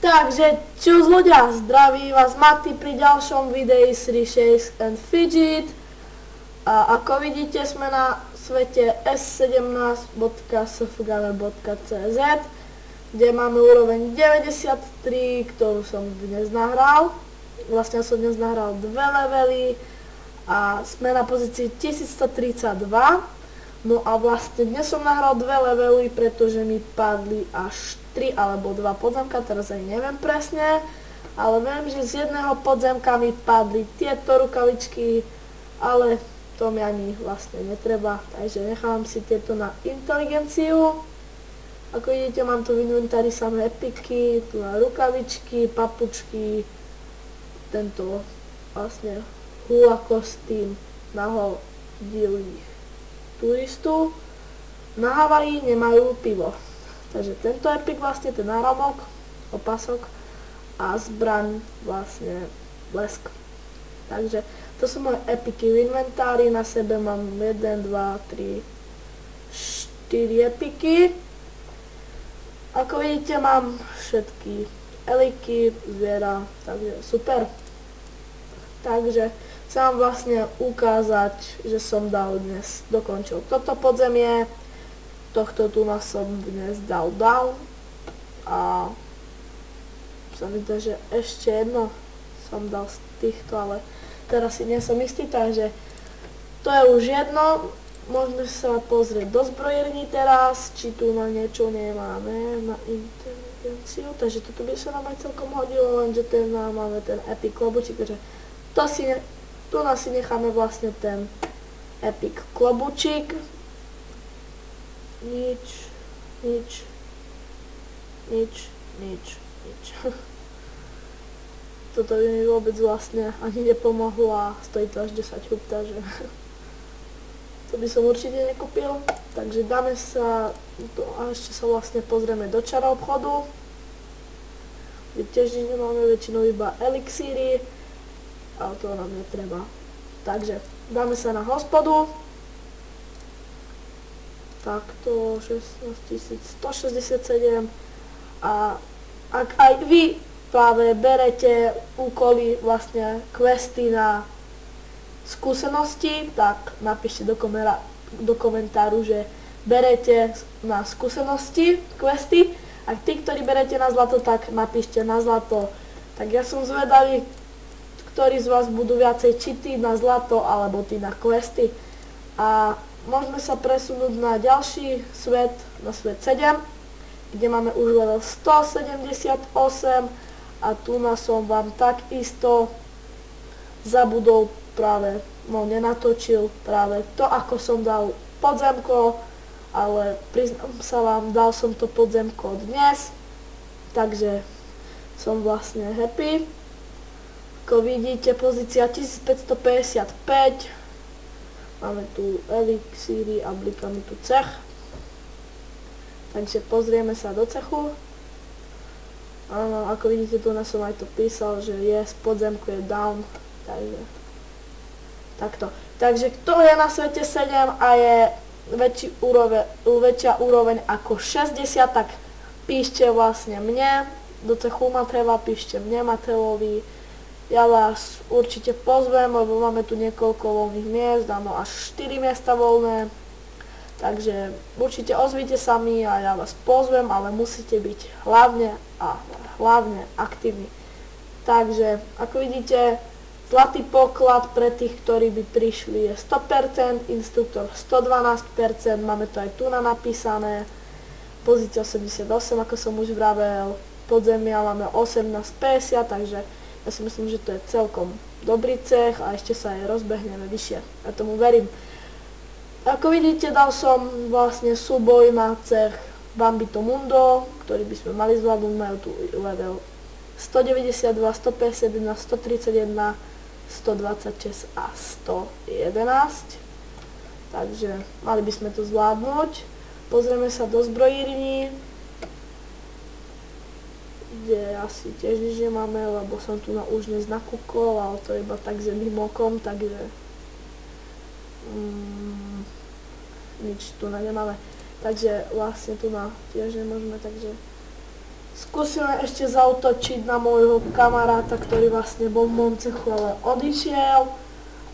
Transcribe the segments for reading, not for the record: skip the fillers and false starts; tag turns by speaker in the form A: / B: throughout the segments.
A: Takže, čus ľudia, zdraví vás Mati pri ďalšom videi z Shakes and Fidget. A ako vidíte, sme na svete s17.sfgamer.cz, kde máme úroveň 93, ktorú som dnes nahral. Vlastne som dnes nahral 2 levely a sme na pozícii 1132. No a vlastne dnes som nahral 2 levely, pretože mi padli až 3 alebo 2 podzemka, teraz aj neviem presne, ale viem, že z jedného podzemka mi padli tieto rukavičky, ale to mi ani vlastne netreba, takže nechám si tieto na inteligenciu. Ako vidíte, mám tu v inventári samé epiky, tu na rukavičky, papučky, tento vlastne hula kostým nahodilých turistu. Na Havaji nemajú pivo. Takže tento epic vlastne, ten náramok, opasok a zbraň vlastne blesk. Takže to sú moje epiky v inventári, na sebe mám 1, 2, 3, 4 epiky. Ako vidíte, mám všetky eliky, zviera, takže super. Takže chcem vám vlastne ukázať, že som dnes dokončil toto podzemie. Tohto tu som dnes dal down a sa mi zdá, že ešte jedno som dal z týchto, ale teraz si nie som istý, takže to je už jedno. Môžeme sa pozrieť do zbrojerní teraz, či tu na niečo nemáme na inteligenciu, takže toto by sa nám aj celkom hodilo, lenže ten máme ten epic klobučík, takže tu nás si necháme vlastne ten epic klobučík. Nič. Toto by mi vôbec vlastne ani nepomohlo a stojí to až 10 hub, takže to by som určite nekúpil. Takže dáme sa a ešte sa vlastne pozrieme do čaroobchodu, kde tiež nemáme väčšinou iba elixíry, ale to nám netreba. Takže dáme sa na hospodu. Takto 16167 a ak aj vy práve berete úkoly, vlastne questy na skúsenosti, tak napíšte do komentáru, že berete na skúsenosti questy. A tí, ktorí berete na zlato, tak napíšte na zlato. Tak ja som zvedavý, ktorí z vás budú viacej či tí na zlato, alebo tí na questy. A môžeme sa presunúť na ďalší svet, na svet 7, kde máme už level 178 a tu som vám takisto zabudol práve, nenatočil práve to, ako som dal podzemko, ale priznám sa vám, dal som to podzemko dnes, takže som vlastne happy. Ako vidíte, pozícia 1555, máme tu elixíry a blikáme tu cech. Takže pozrieme sa do cechu. Áno, ako vidíte, tu som aj to písal, že yes, podzemku je down. Takže takto. Takže kto je na svete 7 a je väčšia úroveň ako 60, tak píšte vlastne mne. Do cechu Mateva píšte mne, Matevovi. Ja vás určite pozvem, lebo máme tu niekoľko voľných miest, áno, až 4 miesta voľné. Takže určite ozvite sa mi a ja vás pozvem, ale musíte byť hlavne aktívni. Takže, ako vidíte, zlatý poklad pre tých, ktorí by prišli, je 100%, instruktor 112%, máme to aj tu napísané. Pozícia 88, ako som už vravel, podzemia máme 1850, takže ja si myslím, že to je celkom dobrý cech a ešte sa aj rozbehneme vyššie. Ja tomu verím. Ako vidíte, dal som vlastne súboj na cech Bambito Mundo, ktorý by sme mali zvládnuť, majú tu level 192, 151, 131, 126 a 111. Takže mali by sme to zvládnuť. Pozrieme sa do zbrojírní, kde asi tiež nič nemáme, lebo som tu už dnes nakúkol, ale to je iba tak zemným okom, takže nič tu nemáme. Takže vlastne tu tiež nemôžeme, takže Skúsime ešte zaútočiť na môjho kamaráta, ktorý vlastne bol v mojom cechu, ale odišiel.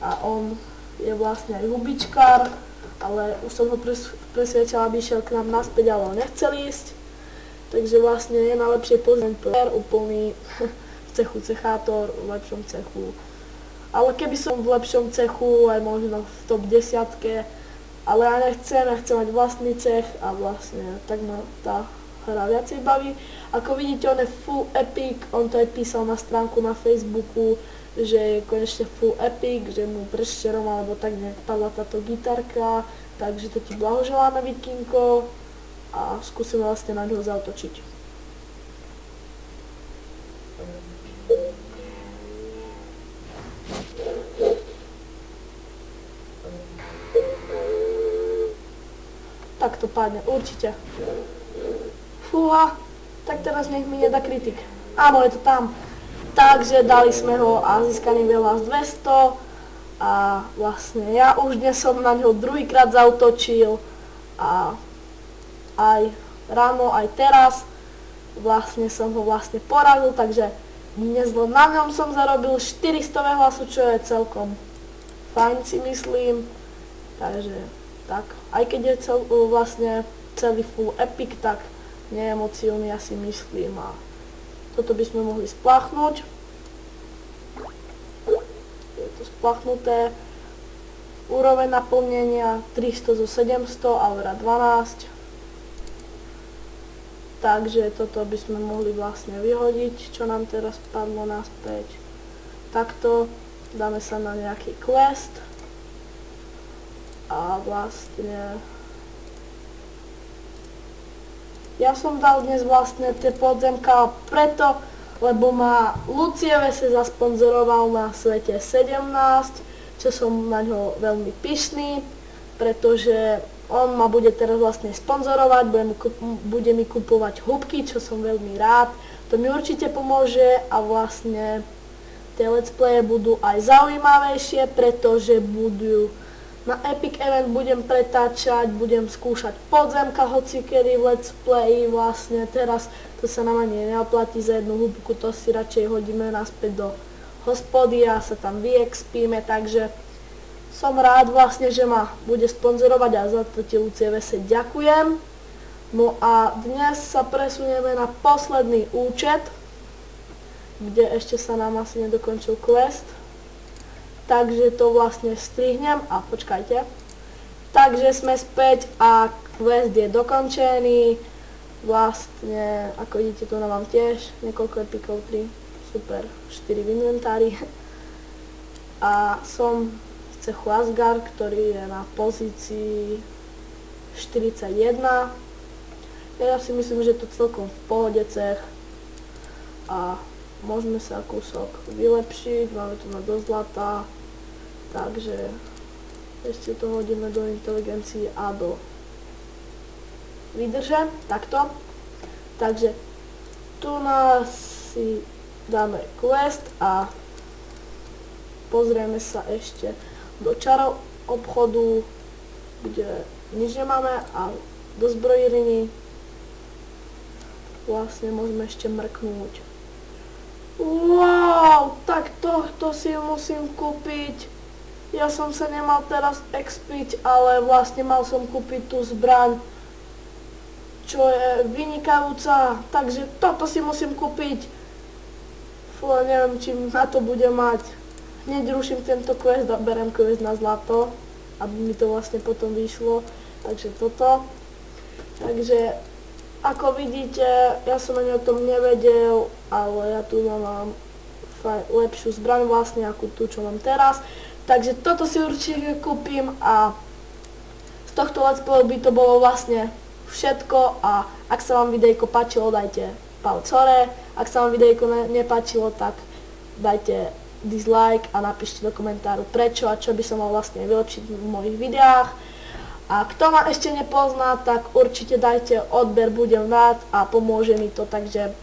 A: A on je vlastne aj hubičkár, ale už som ho presvedčila, aby išiel k nám naspäť, ale on nechcel ísť. Takže vlastne je na lepšej pozícii, úplný v cechu cechátor, v lepšom cechu. Ale keby som v lepšom cechu, aj možno v top 10, ale ja nechcem mať vlastný cech a vlastne tak ma tá hra viacej baví. Ako vidíte, on je full epic, on to aj písal na stránku na Facebooku, že je konečne full epic, že mu prešerom alebo tak nejak padla táto gitarka, takže to ti blahoželáme, Vikinko, a skúsime vlastne na ňo zaútočiť. Tak to padne, určite. Fúha, tak teraz nech mi nedá kritik. Áno, je to tam. Takže dali sme ho a získaný veľa z 200 a vlastne ja už dnes som na ňo druhýkrát zautočil a aj ráno, aj teraz vlastne som ho porazil, takže dnes len na ňom som zarobil 400 hlasu, čo je celkom fajn, si myslím. Takže tak, aj keď je vlastne celý full epic, tak nie je moc silný, ja si myslím, a toto by sme mohli spláchnuť. Je to spláchnuté. Úroveň naplnenia 300 zo 700, aura 12. Takže toto by sme mohli vlastne vyhodiť, čo nám teraz padlo naspäť. Takto dáme sa na nejaký quest. A vlastne ja som dal dnes vlastne tie podzemka preto, lebo ma Lucievese zasponzoroval na svete 17, čo som na ňo veľmi pyšný, pretože on ma bude teraz vlastne sponzorovať, bude mi kupovať húbky, čo som veľmi rád. To mi určite pomôže a vlastne tie let's playe budú aj zaujímavejšie, pretože budú na Epic Event, budem pretáčať, budem skúšať podzemka hocikedy v let's play, vlastne teraz to sa nám ani neoplatí za jednu húbku, to si radšej hodíme naspäť do hospody a sa tam vyexpíme, takže som rád vlastne, že ma bude sponzorovať a za to ti Lucievese ďakujem. No a dnes sa presunieme na posledný účet, kde ešte sa nám asi nedokončil quest. Takže to vlastne strihnem a počkajte. Takže sme späť a quest je dokončený. Vlastne, ako vidíte, tu mám tiež niekoľko epikov, 3, super, 4 v inventári. A som v cechu Asgard, ktorý je na pozícii 41. Ja si myslím, že to celkom v pohode cech. A môžeme sa kúsok vylepšiť, máme tu na do zlata, takže ešte to hodíme do inteligencie a do výdrže, takto. Takže tu nás si dáme quest a pozrieme sa ešte do čarov obchodu, kde nič nemáme, a do zbrojírny vlastne môžeme ešte mrknúť. Wow, tak tohto si musím kúpiť. Ja som sa nemal teraz expiť, ale vlastne mal som kúpiť tú zbraň, čo je vynikajúca. Takže toto si musím kúpiť. Fú, neviem, či na to bude mať. Hneď ruším tento quest a berem quest na zlato, aby mi to vlastne potom vyšlo. Takže toto. Takže ako vidíte, ja som ani o tom nevedel, ale ja tu mám lepšiu zbraň vlastne ako tú, čo mám teraz. Takže toto si určite kúpim a z tohto let's playu by to bolo vlastne všetko, a ak sa vám videjko páčilo, dajte palec hore, ak sa vám videjko nepáčilo, tak dajte dislike a napíšte do komentáru prečo a čo by som mal vlastne vylepšiť v mojich videách. A kto ma ešte nepozná, tak určite dajte odber, budem rád a pomôže mi to, takže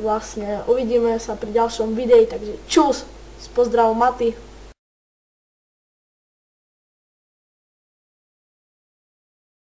A: vlastne uvidíme sa pri ďalšom videi, takže čus, s pozdravom Maty.